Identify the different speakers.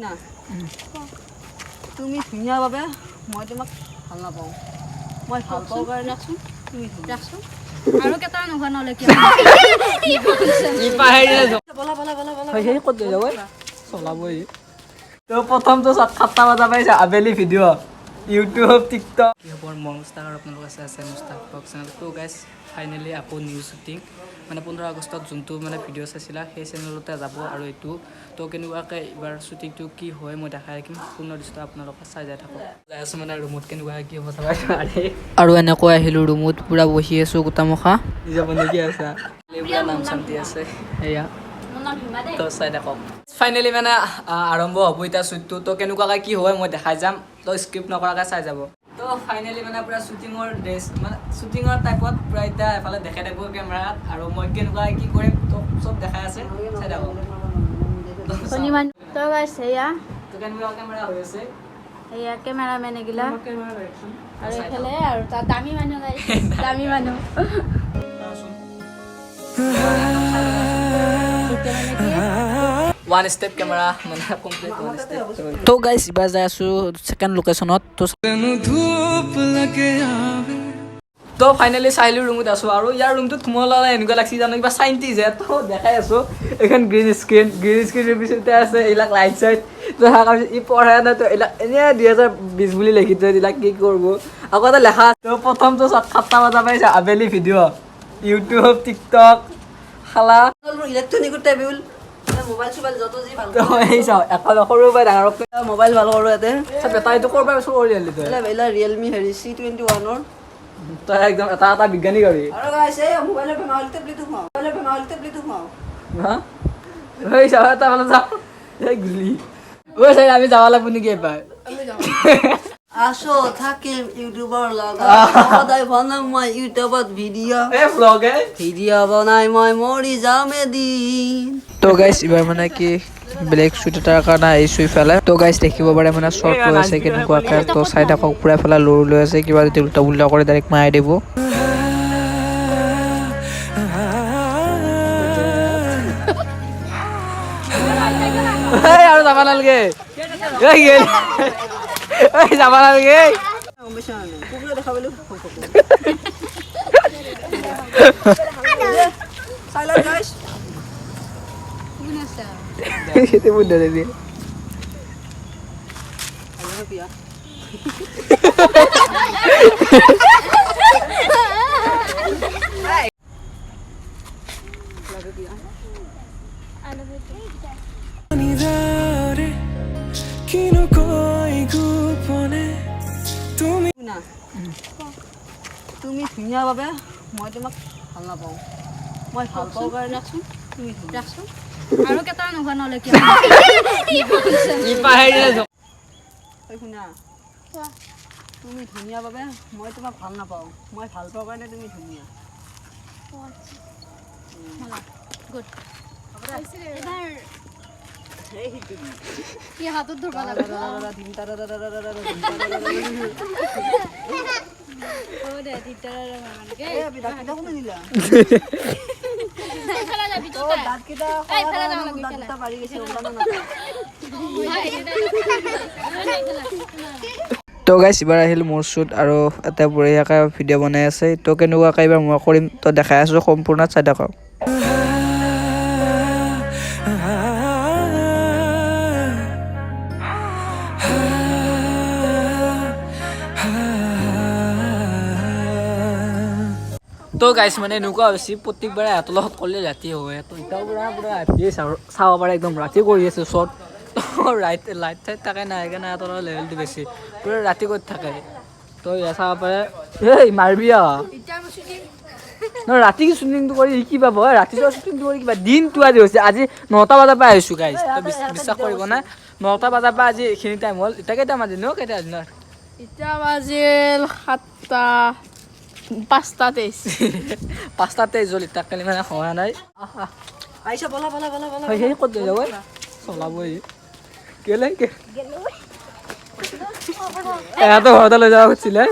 Speaker 1: না তুমি ধুনীয়া বাবে মই তোমাক ভাল নাপাওঁ মই ভাল পাওঁ কাৰণে ৰাখছোন তুমি ৰাখছোন আৰু কেটা নোহোৱা নহলে কি ই পাহেৰিয়া বলা বলা বলা বলা হয় হেই কত যাব চলাবই তো প্ৰথম তো 7টা বজা পাইছা আবেলি ভিডিঅ' ইউটিউব টিকটক কি খবৰ মই মুস্তাক আৰু আপোনালোক আছে মুস্তাক ব্লগ চেনেল তো গাইজ ফাইনেলি আকৌ নিউ শ্বুটিং মানে 15 আগষ্টত যোনটো মানে ভিডিঅ' চাইছিলা সেই চেনেলতে যাব আৰু এইটো তো কেনেকুৱাকৈ এইবাৰ শ্বুটিংটো কি হয় মই দেখাই ৰাখিম সম্পূৰ্ণ দৃশ্য আপোনালোকে চাই যাই থাকক যাই আছোঁ মানে ৰুমত কেনেকুৱা কি হ'ব চাব আৰু এনেকৈ আহিলোঁ ৰুমত পূৰা বহি আছোঁ গোটামখা যাব নেকি আছা পুৰা নাম শান্তি আছে সেয়া তো চাই থাকক ফাইনেলি মানে আৰম্ভ হ'ব এতিয়া শ্বুটটো তো কেনেকুৱাকৈ কি হয় মই দেখাই যাম তো স্ক্ৰিপ্ট নকৰাকৈ চাই যাব তো ফাইনেলি মানে পুৰা শ্বুটিঙৰ ড্ৰেছ মানে শ্বুটিঙৰ টাইপত পুৰা এতিয়া এফালে দেখাই থাকোঁ কেমেৰাত আৰু মই কেনেকুৱাকৈ কি কৰিম তো চব দেখাই আছে চাই থাকক
Speaker 2: তো গাইছ সেয়া
Speaker 1: তো কেনেকুৱা কেমেৰা হৈ আছে
Speaker 2: এয়া কেমেৰামেন এগিলা আৰু এইফালে আৰু তাৰ দামী মানুহ গাইছ দামী মানুহ
Speaker 1: ওৱান ষ্টেপ কেমেৰা মানে কমপ্লিট ওৱান ষ্টেপ তো গাইছ এবাৰ যাই আছোঁ ছেকেণ্ড লোকেশ্যনত তো ফাইনেলি চাইলোঁ ৰুমত আছোঁ আৰু ইয়াৰ ৰুমটোত সোমালে এনেকুৱা লাগছি জানো কিবা চাইণ্টিষ্ট তো দেখাই আছোঁ এইখন গ্ৰীণ স্ক্ৰীণ পিছতে আছে এইবিলাক লাইট চাইট তো ই পঢ়াই নাই তো এইবিলাক এনেই 2020 বুলি লিখি থৈ এইবিলাক কি কৰিব আকৌ এটা লেখা তো প্ৰথমটো 7টা বজা পাইছা আবেলি ভিডিঅ' ইউটিউব টিকটক খালা ইলেক্ট্ৰনিকৰ টেবুল মোবাইল চোবাইল যত যি ভাল এই চাওঁ এখন সৰু পৰা ডাঙৰক মোবাইল ভাল কৰোঁ ইয়াতে বেটাৰীটো ক'ৰবাৰ চুৰ কৰি আনিলি তই এইবিলাক ৰিয়েলমি হেৰি C21ৰ তই একদম এটা বিজ্ঞানী গাড়ী আৰু গাইছ এই মোবাইলৰ বেমাৰ টেবলেটটো খাওঁ হা এই চাওঁ এটা মানে যাওঁ এই গুলি ঐ চাই আমি যাব লাগিব নেকি এবাৰ আসো থাকিম ইউটিউবৰ লগত সদায় বনাম মই ইউটিউবত ভিডিঅ' বনাই মই মৰি যাম এদিন তো গাইছ এবাৰ মানে কি ব্লেক শ্বুট এটাৰ কাৰণে আহিছোঁ ইফালে তো গাইছ দেখিব পাৰে মানে শ্বৰ্ট লৈ আছে কেনেকুৱাকৈ তো চাই থাকক পুৰা এফালে লৰি লৈ আছে কিবা যদি উল্টা পুল্টা কৰি ডাইৰেক্ট মাৰি দিব আৰু যাব নালাগে যাব নালাগে তুমি ধুনীয়া বাবে মই তোমাক ভাল নাপাওঁ মই ভাল পাওঁ কাৰণে ৰাখছোন তুমি ৰাখছোন আৰু কেটা নোহোৱা নহলে কি ই পাহেৰিয়া শুনা তুমি ধুনীয়া বাবে মই তোমাক ভাল নাপাওঁ মই ভাল পাওঁ কাৰণে তুমি ধুনীয়া
Speaker 2: গুড কি হাতত ধৰবা লাগে ওরে দিটারা মানকে এ বিদা কিটা কোনে দিলা ফেলা যাবি তো দাঁত কিটা এই ফেলা যাও লাগি দাঁতটা বাড়ি গেছে ওলা না তো গাইস এবাৰ আহিল মোৰ শ্বুট আৰু এটা বঢ়িয়াকৈ ভিডিঅ' বনাই আছে তো কেনেকুৱাকৈ এবাৰ মই কৰিম তো দেখাই আছোঁ সম্পূৰ্ণ চাই থাকক তো গাইছ মানে এনেকুৱা হৈছে প্ৰত্যেকবাৰে হাতৰ লগত ক'লে ৰাতি হয় তো এতিয়াও পুৰা ৰাতিয়ে চাব পাৰে একদম ৰাতি কৰি আছে শ্বট লাইট চাইট থাকে নাই সেইকাৰণে হাতৰ লেভেলটো বেছি পুৰা ৰাতি কৰি থাকে তো এয়া চাব পাৰে এই মাৰিবি নহয় ৰাতি শ্বুটিংটো কৰি কি পাব ৰাতিটো শ্বুটিংটো কৰি কিবা দিনটো আজি হৈছে আজি 9টা বজাৰ পৰা আহিছোঁ গাইছ তো বিশ্বাস কৰিব নাই 9টা বজাৰ পৰা আজি এইখিনি টাইম হ'ল এতিয়া কেইটা বাজিল ন কেইটা বাজিল এতিয়া বাজিল 7টা 5টা 23 হ'ল এতিয়া কালি মানে হোৱা নাই আইছা বলা সেই ক'ত যাব চলাবই কেলে এটো ঘৰতে লৈ যাব খুজিছিলে